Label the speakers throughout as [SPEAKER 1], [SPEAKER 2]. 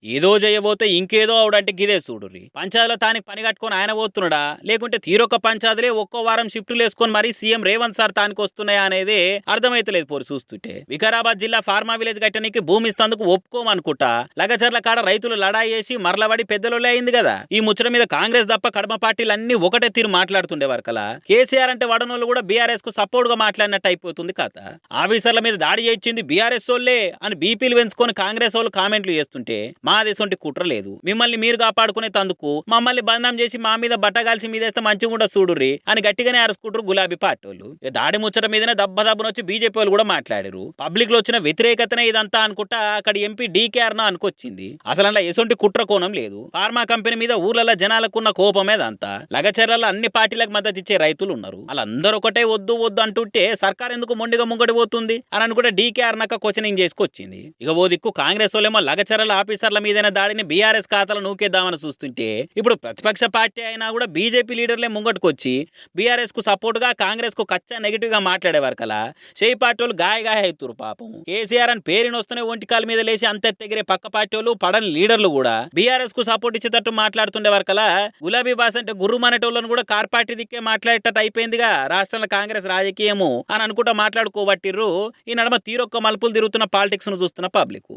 [SPEAKER 1] ఏదో చేయబోతే ఇంకేదో అవుడంటే గిదే చూడుర్రి. పంచాయతీలో తానికి పని కట్టుకొని ఆయన పోతున్నాడా, లేకుంటే తీరొక్క పంచాయతీలే ఒక్కో వారం షిఫ్టులు వేసుకొని మరీ సీఎం రేవంత్ సార్ తానికి వస్తున్నాయా అనేది అర్థమైతలేదు పోరు చూస్తుంటే. వికారాబాద్ జిల్లా ఫార్మా విలేజ్ కట్టనికి భూమి ఇస్తందుకు ఒప్పుకోమనుకుంటా లగచర్ల కాడ రైతులు లడాయి చేసి మరలబడి పెద్దలోలే అయింది కదా. ఈ ముచ్చట మీద కాంగ్రెస్ తప్ప కడమ పార్టీలు అన్ని ఒకటే తీరు మాట్లాడుతుండే వరకలా కేసీఆర్ అంటే వడనోళ్ళు కూడా బీఆర్ఎస్ కు సపోర్ట్ గా మాట్లాడినట్టు అయిపోతుంది కథ. ఆఫీసర్ల మీద దాడి చేయించింది బీఆర్ఎస్ వాళ్ళే అని బీపీలు పెంచుకొని కాంగ్రెస్ వాళ్ళు కామెంట్లు చేస్తుంటే మాదేసొంటి కుట్ర లేదు, మిమ్మల్ని మీరు కాపాడుకునే తందుకు మమ్మల్ని బంధం చేసి మా మీద బట్టగాల్సి మీదేస్తే మంచిగా కూడా చూడుర్రి అని గట్టిగానే అరుచుకుంటారు గులాబీ పార్టీ వాళ్ళు. దాడి ముచ్చట మీదనే దబ్బదబ్బను వచ్చి బీజేపీ వాళ్ళు కూడా మాట్లాడారు. పబ్లిక్ లో వచ్చిన వ్యతిరేకతనే ఇదంతా అనుకుంటా అక్కడ ఎంపీ డీకేఆర్ అనుకొచ్చింది. అసలు అలా ఎసొంటి కుట్ర కోణం లేదు. ఫార్మా కంపెనీ మీద ఊర్లలో జనాలకున్న కోపమే అదంతా. లగచర్లలో అన్ని పార్టీలకు మద్దతు ఇచ్చే రైతులు ఉన్నారు. వాళ్ళందరూ ఒకటే వద్దు వద్దు అంటుంటే సర్కార్ ఎందుకు మొండిగా ముంగడి పోతుంది అని అనుకుంటే డీకేఆర్ నక్క క్వశ్చనింగ్ చేసుకొచ్చింది. ఇక ఓ దిక్కు కాంగ్రెస్ వాళ్ళేమో లగచర్ల ఆఫీసర్ల మీదైన దాడిని బీఆర్ఎస్ ఖాతాలో నూకేద్దామని చూస్తుంటే ఇప్పుడు ప్రతిపక్ష పార్టీ అయినా కూడా బీజేపీ లీడర్లే ముంగట్టుకొచ్చి బీఆర్ఎస్ కు సపోర్ట్ గా కాంగ్రెస్ కు కచ్చా నెగిటివ్ గా మాట్లాడే వరకలా చేయి పార్టీ వాళ్ళు గాయ అవుతురు పాపం. కేసీఆర్ అని పేరుని వస్తూనే ఒంటికాల మీద లేచి అంతెత్తెగిరే పక్క పార్టీ వాళ్ళు పడని లీడర్లు కూడా బీఆర్ఎస్ కు సపోర్ట్ ఇచ్చేటట్టు మాట్లాడుతుండే వరకలా గులాబీ బాస్ అంటే గుర్రు మనటోళ్ళను కూడా కార్ పార్టీ దిక్కే మాట్లాడేటట్టు అయిపోయిందిగా రాష్ట్రంలో కాంగ్రెస్ రాజకీయము అని అనుకుంటా మాట్లాడుకోబట్టిర్రు. ఈ నడమ తీరొక్క మలుపులు తిరుగుతున్న పాలిటిక్స్ ను చూస్తున్న పబ్లిక్.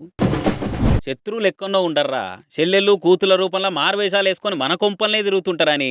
[SPEAKER 1] శత్రువులు ఎక్కడో ఉండర్రా, చెల్లెళ్ళు కూతుల రూపంలో మారువేషాలు వేసుకొని మన కొంపల్నే తిరుగుతుంటారని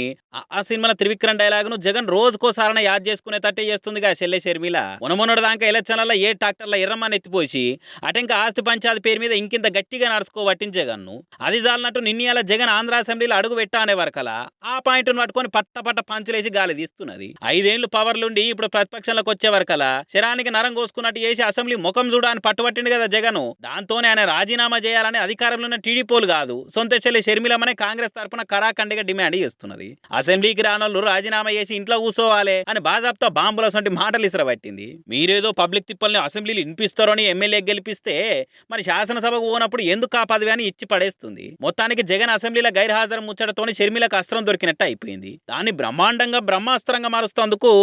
[SPEAKER 1] ఆ సినిమాల త్రివిక్రమ్ డైలాగును జగన్ రోజుకోసారన యాద్ చేసుకునే తట్టే చేస్తుందిగా చెల్లె షర్మిల. మొన్నమొన్నటి దాకా ఎలక్షన్లలో ఏ ట్రాక్టర్ల ఎర్రమ్మని ఎత్తిపోసి అటెంక ఆస్తి పంచాయతీ పేరు మీద ఇంకింత గట్టిగా నడుచుకోబట్టిన జగన్ను అది జాలనట్టు నిన్నయాల జగన్ ఆంధ్ర అసెంబ్లీలో అడుగు పెట్టా అనే వరకలా ఆ పాయింట్ను పట్టుకొని పట్ట పంచులేసి గాలి తీస్తున్నది. 5 ఏళ్లు పవర్లుండి ఇప్పుడు ప్రతిపక్షంలోకి వచ్చే వరకలా శరానికి నరం కోసుకున్నట్టు చేసి అసెంబ్లీ ముఖం చూడని పట్టుబట్టిండు కదా జగన్. దాంతోనే ఆయన రాజీనామా చేయాలని అధికారంలో ఉన్న టీడీపోలు కాదు సొంత చెల్లి షర్మిలమ్మనే కాంగ్రెస్ తరపున కరాఖండిగా డిమాండ్ చేస్తున్నది. అసెంబ్లీకి రానోళ్ళు రాజీనామా చేసి ఇంట్లో కూర్చోవాలి అని బాజాబ్తో బాంబుల సొంటి మాటలు ఇసరబట్టింది. మీరేదో పబ్లిక్ తిప్పల్ని అసెంబ్లీలు వినిపిస్తారో అని ఎమ్మెల్యే గెలిపిస్తే మరి శాసనసభకు పోనప్పుడు ఎందుకు ఆ పదవి అని ఇచ్చి పడేస్తుంది. మొత్తానికి జగన్ అసెంబ్లీలో గైర్హాజరు ముచ్చటతోని షర్మిలకు అస్త్రం దొరికినట్టు అయిపోయింది. దాన్ని బ్రహ్మాండంగా బ్రహ్మాస్త్రంగా మారుస్తందుకు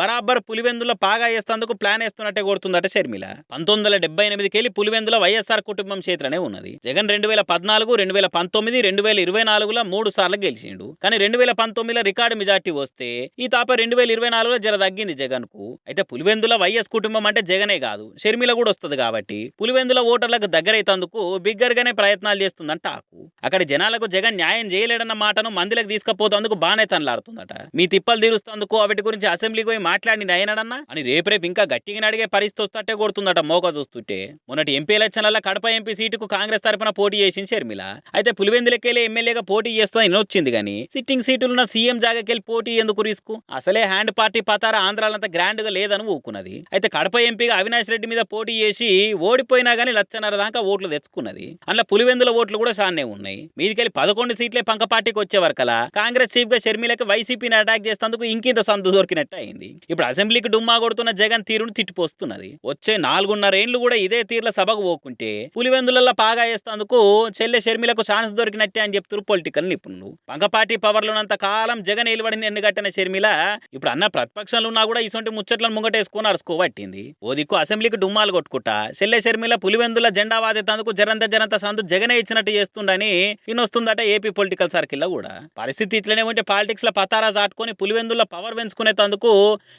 [SPEAKER 1] బరాబర్ పులివెందులో పాగా వేస్తందుకు ప్లాన్ వేస్తున్నట్టే కొడుతుందట షర్మిల. 1978కెళ్ళి పులివెందుల వైఎస్ఆర్ కుటుంబం చేతిలోనే ఉన్నది. జగన్ 2014, 2019, 2024లో 3 సార్లు గెలిచిండు. కానీ 2019లో రికార్డు మెజార్టీ వస్తే ఈ తాప 2024లో జర తగ్గింది జగన్ కు. అయితే పులివెందుల వైఎస్ కుటుంబం అంటే జగనే కాదు షర్మిల కూడా వస్తుంది కాబట్టి పులివెందుల ఓటర్లకు దగ్గరైతందుకు బిగ్గర్ గానే ప్రయత్నాలు చేస్తుందంట ఆకు. అక్కడ జనాలకు జగన్ న్యాయం చేయలేడన్న మాటను మందిలకు తీసుకపోతందుకు బానే తనలాడుతుందట. మీ తిప్పలు తీరుస్తందుకు వాటి గురించి అసెంబ్లీకి పోయి మాట్లాడి నయనడన్నా అని రేపు ఇంకా గట్టిగా అడిగే పరిస్థితి వస్తట్టే కొడుతుందట మోక చూస్తుంటే. మొన్నటి ఎంపీ ఎలక్షన్ల కడప ఎంపీ సీటుకు కాంగ్రెస్ తరపున పోటీ చేసింది షర్మిల. అయితే పులివెందులకెళ్ళి ఎమ్మెల్యేగా పోటీ చేస్తుందని వచ్చింది కానీ సిట్టింగ్ సీటులున్న సీఎం జాగాకెళ్ళి పోటీ ఎందుకు రిస్క్, అసలే హ్యాండ్ పార్టీ పతార ఆంధ్రాలంతా గ్రాండ్ గా లేదని ఊకున్నది. అయితే కడప ఎంపీగా అవినాష్ రెడ్డి మీద పోటీ చేసి ఓడిపోయినా గానీ 1,50,000 దాకా ఓట్లు తెచ్చుకున్నది. అందులో పులివెందుల ఓట్లు కూడా సాన్నే ఉన్నాయి. మీదికెళ్ళి 11 సీట్లే పంక పార్టీకి వచ్చే వరకలా కాంగ్రెస్ చీఫ్ గా షర్మిలకి వైసీపీని అటాక్ చేసేందుకు ఇంకింత సందు దొరికినట్టు అయింది. ఇప్పుడు అసెంబ్లీకి డుమ్మా కొడుతున్న జగన్ తీరును తిట్టిపోస్తున్నది. వచ్చే 4.5 ఏళ్లు కూడా ఇదే తీర్ల సభకు పోకుంటే పులివెందులలో పాగా వేస్తందుకు చెల్లె షర్మిలకు ఛాన్స్ దొరికినట్టే అని చెప్తున్నారు పొలిటికల్ నిపుణులు. పంకపార్టీ పవర్లోనంత కాలం జగన్ నిలబడింది ఎన్నుగట్టిన షర్మిల ఇప్పుడు అన్న ప్రతిపక్షంలో ఉన్నా కూడా ఇటువంటి ముచ్చట్లను ముంగటేసుకొని అరుచుకోబట్టింది. ఓ దిక్కు అసెంబ్లీకి డుమ్మాలు కొట్టుకుంటా చెల్లె షర్మిల పులివెందుల జెండా వాదేతందుకు జరంత సందు జగనే ఇచ్చినట్టు చేస్తుండని వినొస్తుందట ఏపీ పొలిటికల్ సర్కిల్లో కూడా. పరిస్థితి ఇట్లనే ఉంటే పాలిటిక్స్ లో పతారా చాటుకొని పులివెందుల పవర్ పెంచుకునేందుకు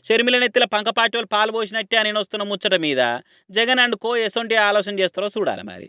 [SPEAKER 1] షర్మిల నెత్తిల పంకపార్టీ వాళ్ళు పాల్పోసినట్టే అని వస్తున్న ముచ్చట మీద జగన్ అండ్ కో ఎసొంటి ఆలోచన చేస్తారో చూడాలి మరి.